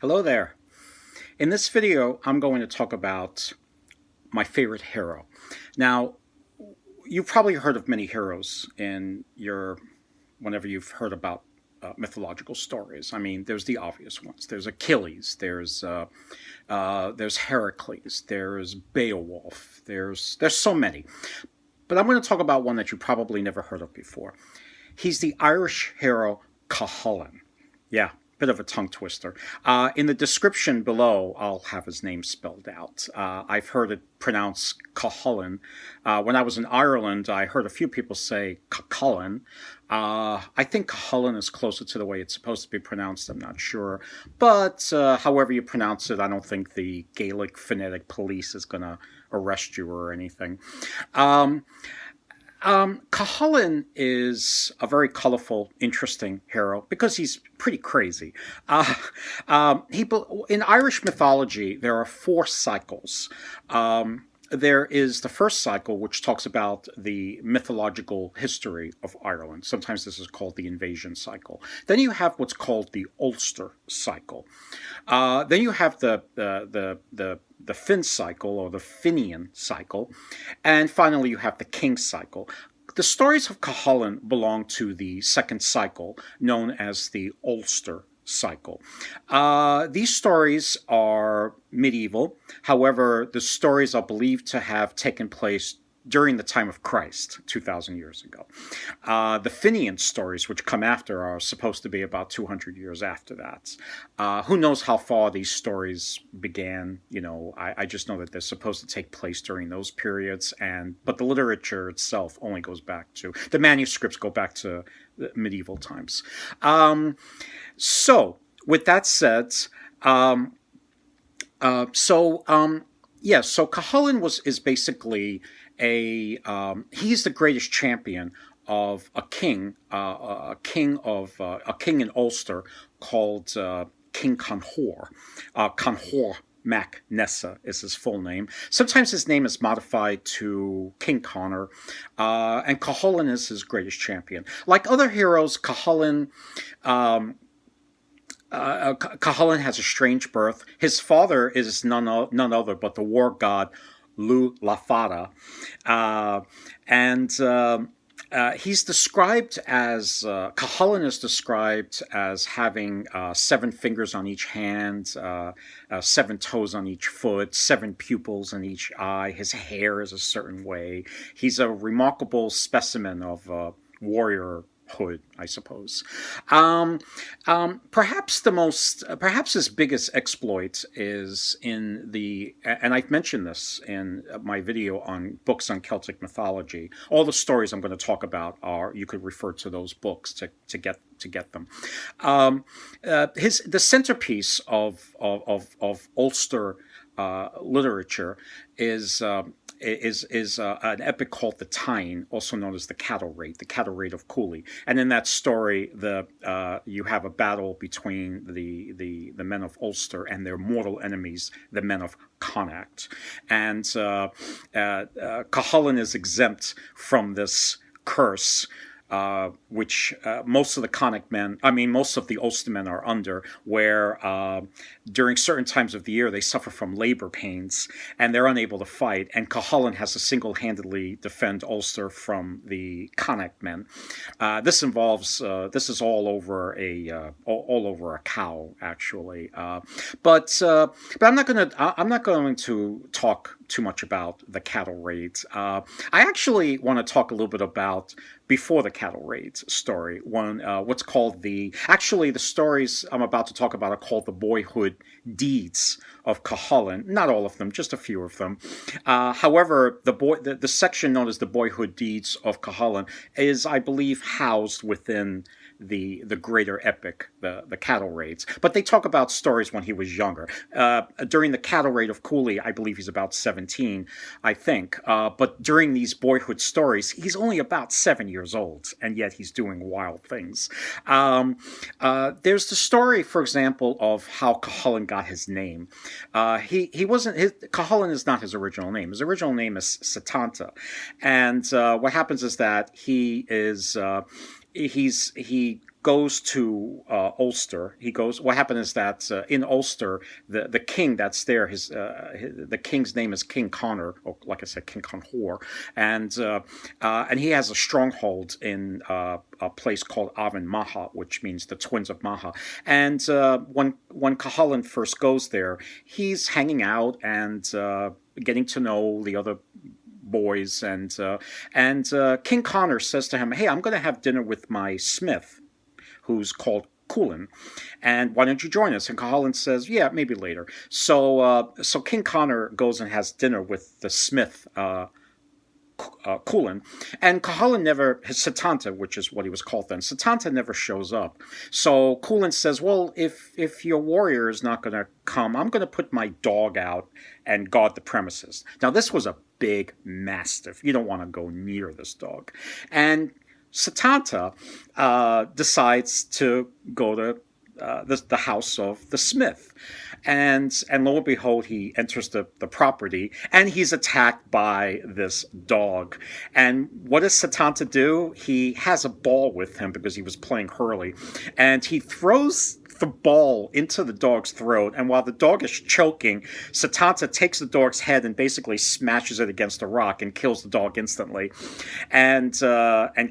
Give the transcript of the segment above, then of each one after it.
Hello there. In this video, I'm going to talk about my favorite hero. Now, you've probably heard of many heroes whenever you've heard about mythological stories. I mean, there's the obvious ones. There's Achilles. There's Heracles. There's Beowulf. There's so many. But I'm going to talk about one that you probably never heard of before. He's the Irish hero Cuchulainn. Yeah, bit of a tongue twister. In the description below, I'll have his name spelled out. I've heard it pronounced Cuchulainn. When I was in Ireland, I heard a few people say Cuchulainn. I think Cuchulainn is closer to the way it's supposed to be pronounced. I'm not sure. But however you pronounce it, I don't think the Gaelic phonetic police is going to arrest you or anything. Cuchulainn is a very colorful, interesting hero because he's pretty crazy. In Irish mythology, there are four cycles. There is the first cycle, which talks about the mythological history of Ireland. Sometimes this is called the invasion cycle. Then you have what's called the Ulster cycle. Then you have the Finn cycle or the Finian cycle, and finally you have the King cycle. The stories of Cuchulainn belong to the second cycle, known as the Ulster cycle. These stories are medieval. However, the stories are believed to have taken place during the time of Christ, 2,000 years ago. The Finian stories, which come after, are supposed to be about 200 years after that. Who knows how far these stories began? I just know that they're supposed to take place during those periods, but the literature itself only goes back to, the manuscripts go back to the medieval times. So, with that said, so Cuchulainn is basically he's the greatest champion of a king in Ulster called King Conhor. Conhor Mac Nessa is his full name. Sometimes his name is modified to King Connor, and Cuchulainn is his greatest champion. Like other heroes, Cuchulainn has a strange birth. His father is none other but the war god Lu Lafada, he's described as Cuchulainn is described as having 7 fingers on each hand, 7 toes on each foot, 7 pupils in each eye. His hair is a certain way. He's a remarkable specimen of warriorhood, I suppose. Perhaps his biggest exploit is and I've mentioned this in my video on books on Celtic mythology. All the stories I'm going to talk about you could refer to those books to get them. The centerpiece of Ulster literature is an epic called the Tain, also known as the cattle raid of Culann. And in that story, you have a battle between the men of Ulster and their mortal enemies, the men of Connacht. And Cuchulainn is exempt from this curse, which most of the Ulstermen are under, where during certain times of the year they suffer from labor pains and they're unable to fight. And Cuchulainn has to single-handedly defend Ulster from the Connacht men. This is all over a cow, actually. But I'm not going to talk too much about the cattle raids. I actually want to talk a little bit about before the cattle raids story. What's called the stories I'm about to talk about are called the Boyhood deeds of Cuchulainn. Not all of them, just a few of them. However, the section known as the Boyhood deeds of Cuchulainn is, I believe, housed within the greater epic, the cattle raids. But they talk about stories when he was younger. During the cattle raid of Culann, I believe he's about 17, I think. But during these boyhood stories, he's only about 7 years old, and yet he's doing wild things. There's the story, for example, of how Cuchulainn got his name. Cuchulainn is not his original name. His original name is Setanta. And what happens is that he goes to Ulster. What happened is that in Ulster, the king that's there, the king's name is King Connor, or like I said, King Conhor, and he has a stronghold in a place called Avon Maha, which means the twins of Maha. And when Cuchulainn first goes there, he's hanging out and getting to know the other boys, and King Connor says to him, "Hey, I'm going to have dinner with my smith, who's called Culann, and why don't you join us?" And Cuchulainn says, "Yeah, maybe later." So King Connor goes and has dinner with the smith, Culann, and Cuchulainn his Setanta, which is what he was called then, Setanta never shows up. So Culann says, "Well, if your warrior is not going to come, I'm going to put my dog out and guard the premises." Now, this was a big mastiff. You don't want to go near this dog. And Setanta decides to go to the house of the smith. And lo and behold, he enters the property, and he's attacked by this dog. And what does Setanta do? He has a ball with him because he was playing hurley, and he throws the ball into the dog's throat. And while the dog is choking, Setanta takes the dog's head and basically smashes it against a rock and kills the dog instantly. And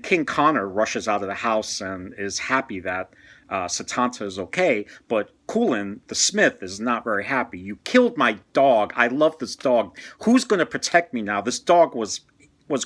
King Connor rushes out of the house and is happy that Setanta is okay, but Culann, the smith, is not very happy. "You killed my dog. I love this dog. Who's going to protect me now? This dog was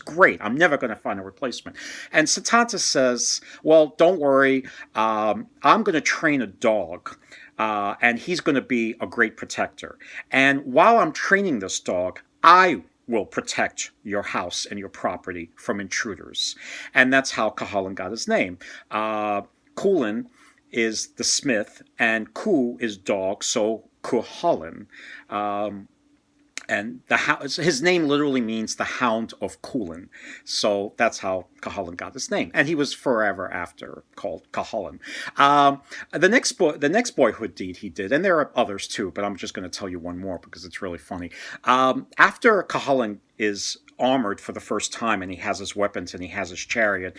great. I'm never going to find a replacement." And Setanta says, "Well, don't worry. I'm going to train a dog, and he's going to be a great protector. And while I'm training this dog, I will protect your house and your property from intruders." And that's how Cuchulainn got his name. Culann is the smith, and Cu is dog, so Cuchulainn. And his name literally means the Hound of Culann. So that's how Cuchulainn got his name. And he was forever after called Cuchulainn. The next boyhood deed he did, and there are others too, but I'm just going to tell you one more because it's really funny. After Cuchulainn is armored for the first time, and he has his weapons and he has his chariot,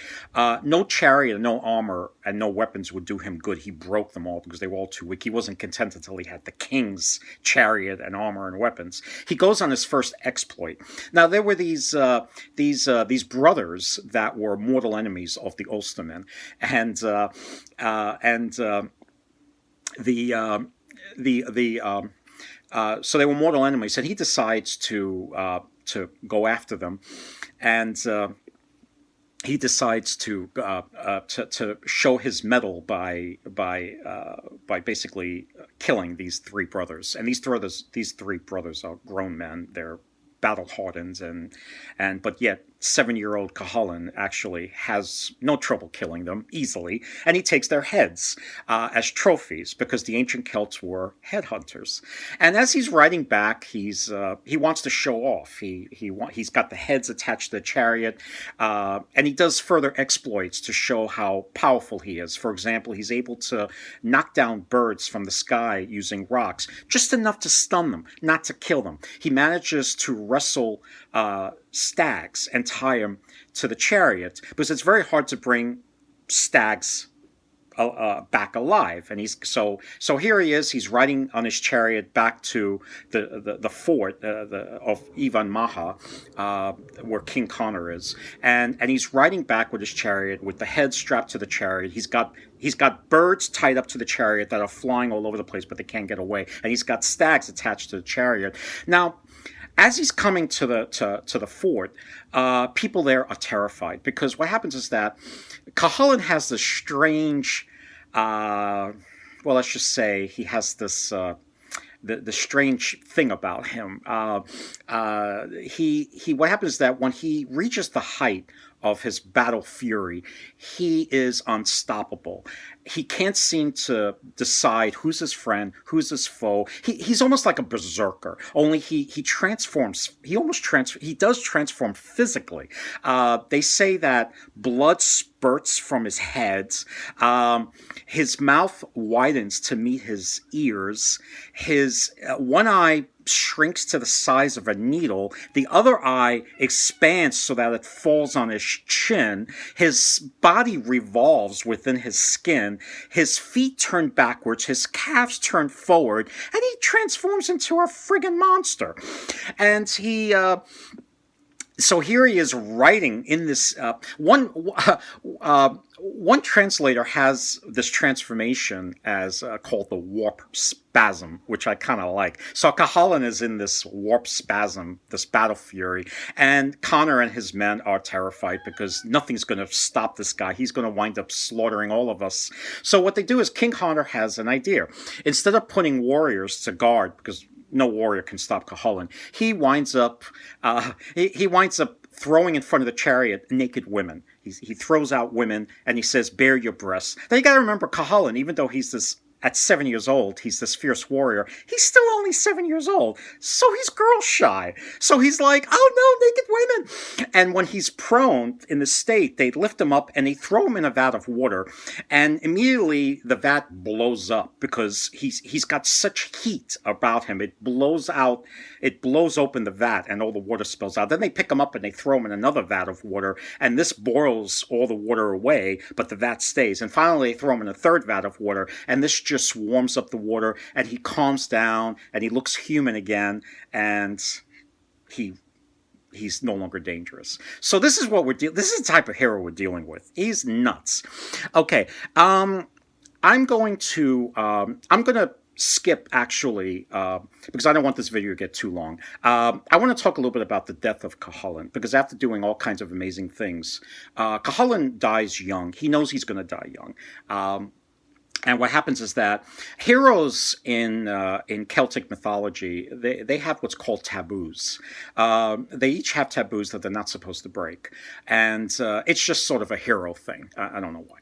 no chariot, no armor, and no weapons would do him good. He broke them all because they were all too weak. He wasn't content until he had the king's chariot and armor and weapons. He goes on his first exploit. Now, there were these brothers that were mortal enemies of the Ulstermen, so they were mortal enemies, and he decides to go after them, and he decides to show his mettle by basically killing these three brothers. And these three brothers are grown men. They're battle hardened, but yet 7-year-old Cuchulainn actually has no trouble killing them easily, and he takes their heads as trophies because the ancient Celts were headhunters. And as he's riding back, he wants to show off. He's got the heads attached to the chariot, and he does further exploits to show how powerful he is. For example, he's able to knock down birds from the sky using rocks, just enough to stun them, not to kill them. He manages to wrestle stags and tie them to the chariot because it's very hard to bring stags back alive. And so here he is. He's riding on his chariot back to the fort of Avon Maha, where King Connor is, and he's riding back with his chariot with the head strapped to the chariot. He's got birds tied up to the chariot that are flying all over the place, but they can't get away, and he's got stags attached to the chariot. Now, as he's coming to the fort, people there are terrified because what happens is that Cuchulainn has this strange, let's just say he has this the strange thing about him. What happens is that when he reaches the height of his battle fury, he is unstoppable. He can't seem to decide who's his friend, who's his foe. He's almost like a berserker, only he transforms. He does transform physically. They say that blood spurts from his head. His mouth widens to meet his ears. His one eye shrinks to the size of a needle. The other eye expands so that it falls on his chin. His body revolves within his skin. His feet turn backwards. His calves turn forward. And he transforms into a friggin' monster. And so here he is writing in this one translator has this transformation as called the warp spasm, which I kind of like. So Cuchulainn is in this warp spasm, this battle fury, and Conor and his men are terrified because nothing's going to stop this guy. He's going to wind up slaughtering all of us. So what they do is King Conor has an idea. Instead of putting warriors to guard, because no warrior can stop Cuchulainn, he winds up throwing in front of the chariot naked women. He throws out women and he says, "Bare your breasts." Now you got to remember, Cuchulainn, even though he's this at 7 years old, he's this fierce warrior. He's still only 7 years old, so he's girl shy. So he's like, "Oh no, naked women!" And when he's prone in the state, they lift him up and they throw him in a vat of water, and immediately the vat blows up because he's got such heat about him. It blows open the vat, and all the water spills out. Then they pick him up and they throw him in another vat of water, and this boils all the water away, but the vat stays. And finally, they throw him in a third vat of water, and this just warms up the water, and he calms down, and he looks human again, and he's no longer dangerous. So this is what this is the type of hero we're dealing with. He's nuts. Okay, I'm going to skip, actually, because I don't want this video to get too long. I want to talk a little bit about the death of Cuchulainn, because after doing all kinds of amazing things, Cuchulainn dies young. He knows he's going to die young. And what happens is that heroes in Celtic mythology, they have what's called taboos. They each have taboos that they're not supposed to break. And it's just sort of a hero thing. I don't know why.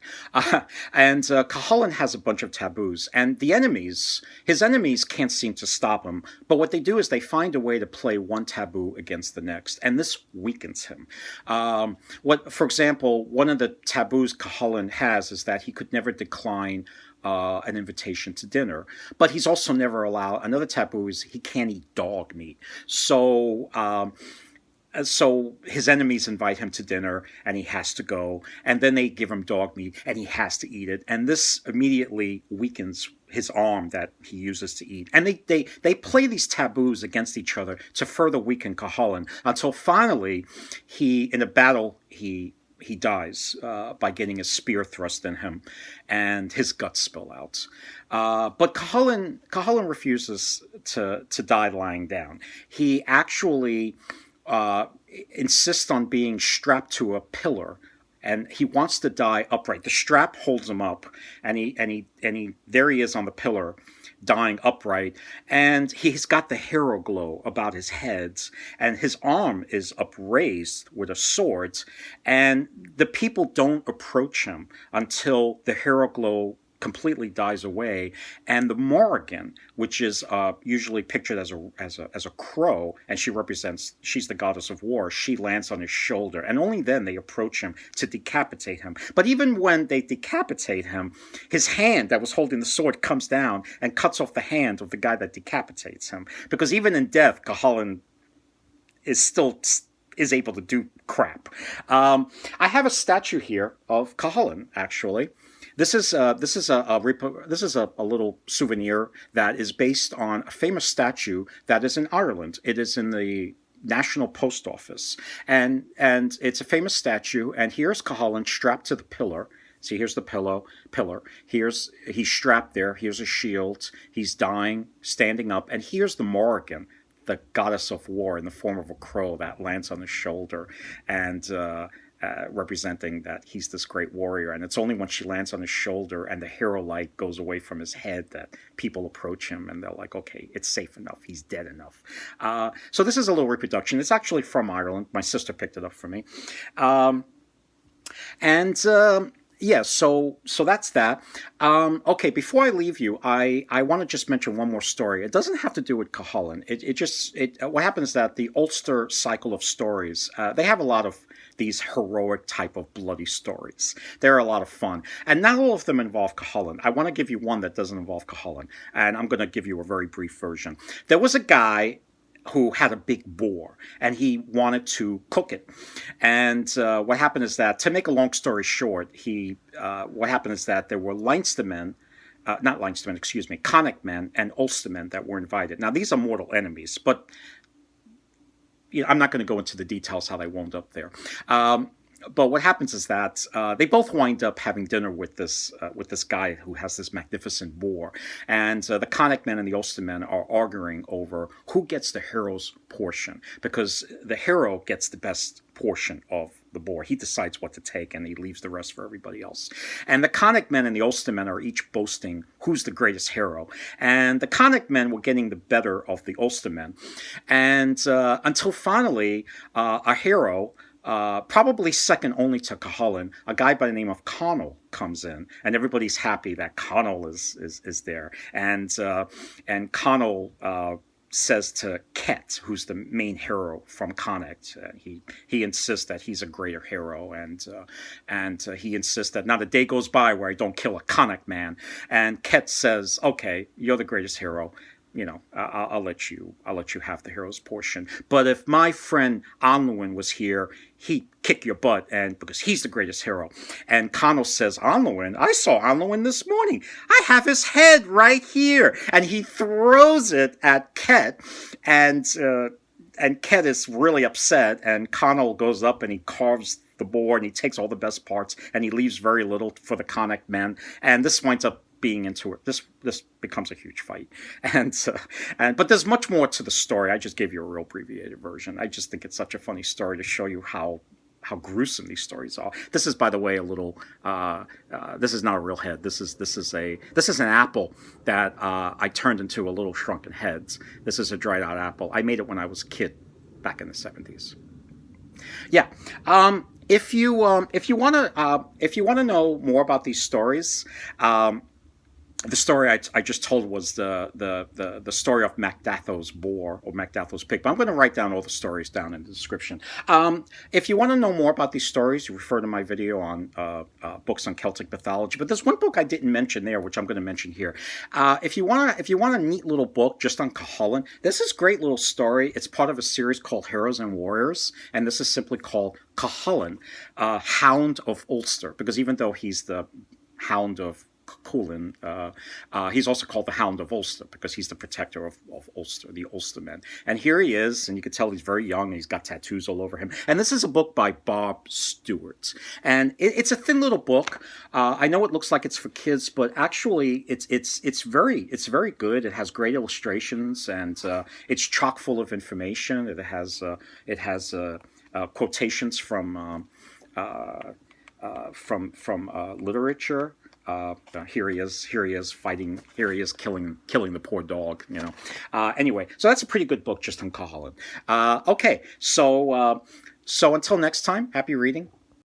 And Cuchulainn has a bunch of taboos. And his enemies can't seem to stop him. But what they do is they find a way to play one taboo against the next. And this weakens him. For example, one of the taboos Cuchulainn has is that he could never decline an invitation to dinner, but he's also never allowed. Another taboo is he can't eat dog meat. So his enemies invite him to dinner, and he has to go. And then they give him dog meat, and he has to eat it. And this immediately weakens his arm that he uses to eat. And they play these taboos against each other to further weaken Cuchulainn until finally, in a battle, he dies by getting a spear thrust in him, and his guts spill out. But Cuchulainn refuses to die lying down. He actually insists on being strapped to a pillar, and he wants to die upright. The strap holds him up, and he there he is on the pillar, dying upright, and he's got the hero glow about his head, and his arm is upraised with a sword, and the people don't approach him until the hero glow completely dies away, and the Morrigan, which is usually pictured as a crow, and she's the goddess of war, she lands on his shoulder, and only then they approach him to decapitate him. But even when they decapitate him, his hand that was holding the sword comes down and cuts off the hand of the guy that decapitates him, because even in death, Cuchulainn is able to do crap. I have a statue here of Cuchulainn, actually. This is a little souvenir that is based on a famous statue that is in Ireland. It is in the National Post Office, and it's a famous statue. And here's Cuchulainn strapped to the pillar. See, here's the pillar. He's strapped there. Here's a shield. He's dying, standing up, and here's the Morrigan, the goddess of war, in the form of a crow that lands on his shoulder, and representing that he's this great warrior. And it's only when she lands on his shoulder and the hero light goes away from his head that people approach him, and they're like, okay, it's safe enough, he's dead enough. So this is a little reproduction. It's actually from Ireland. My sister picked it up for me. Yeah, so that's that. Okay, before I leave you, I want to just mention one more story. It doesn't have to do with Cuchulainn. What happens is that the Ulster cycle of stories, they have a lot of these heroic type of bloody stories. They're a lot of fun. And not all of them involve Cuchulainn. I want to give you one that doesn't involve Cuchulainn, and I'm going to give you a very brief version. There was a guy who had a big boar, and he wanted to cook it. And what happened is that, to make a long story short, what happened is that there were Leinstermen, not Leinstermen, excuse me, Connacht men and Ulstermen that were invited. Now, these are mortal enemies, but I'm not going to go into the details how they wound up there. But what happens is that they both wind up having dinner with this guy who has this magnificent boar, and the Connacht men and the Ulster men are arguing over who gets the hero's portion, because the hero gets the best portion of the boar. He decides what to take, and he leaves the rest for everybody else. And the Connacht men and the Ulster men are each boasting who's the greatest hero. And the Connacht men were getting the better of the Ulster men, and until finally a hero, probably second only to Cuchulainn, a guy by the name of Connell comes in, and everybody's happy that Connell is there. And Connell says to Ket, who's the main hero from Connacht, he insists that he's a greater hero, and he insists that not a day goes by where I don't kill a Connacht man. And Ket says, "Okay, you're the greatest hero. I'll let you have the hero's portion. But if my friend Anluin was here, he'd kick your butt, and because he's the greatest hero." And Connell says, "Anluin? I saw Anluin this morning. I have his head right here." And he throws it at Ket, and Ket is really upset. And Connell goes up and he carves the boar, and he takes all the best parts, and he leaves very little for the Connacht men. And this winds up being into it. This becomes a huge fight, but there's much more to the story. I just gave you a real abbreviated version. I just think it's such a funny story to show you how gruesome these stories are. This is, by the way, a little. This is not a real head. This is an apple that I turned into a little shrunken head. This is a dried out apple. I made it when I was a kid, back in the 70s. Yeah. If you want to know more about these stories, the story I just told was the story of Datho's boar, or Datho's pig. But I'm going to write down all the stories down in the description. If you want to know more about these stories, you refer to my video on books on Celtic mythology. But there's one book I didn't mention there, which I'm going to mention here. If you want a neat little book just on Cuchulainn, this is a great little story. It's part of a series called Heroes and Warriors, and this is simply called Cuchulainn, Hound of Ulster, because even though he's the Hound of Culann, he's also called the Hound of Ulster because he's the protector of Ulster, the Ulstermen. And here he is, and you can tell he's very young, and he's got tattoos all over him. And this is a book by Bob Srewart, and it's a thin little book. I know it looks like it's for kids, but actually it's very good. It has great illustrations, and it's chock full of information. It has quotations from literature. Here he is fighting. Here he is killing the poor dog. Anyway, so that's a pretty good book just on Cuchulainn. Okay, so until next time, happy reading.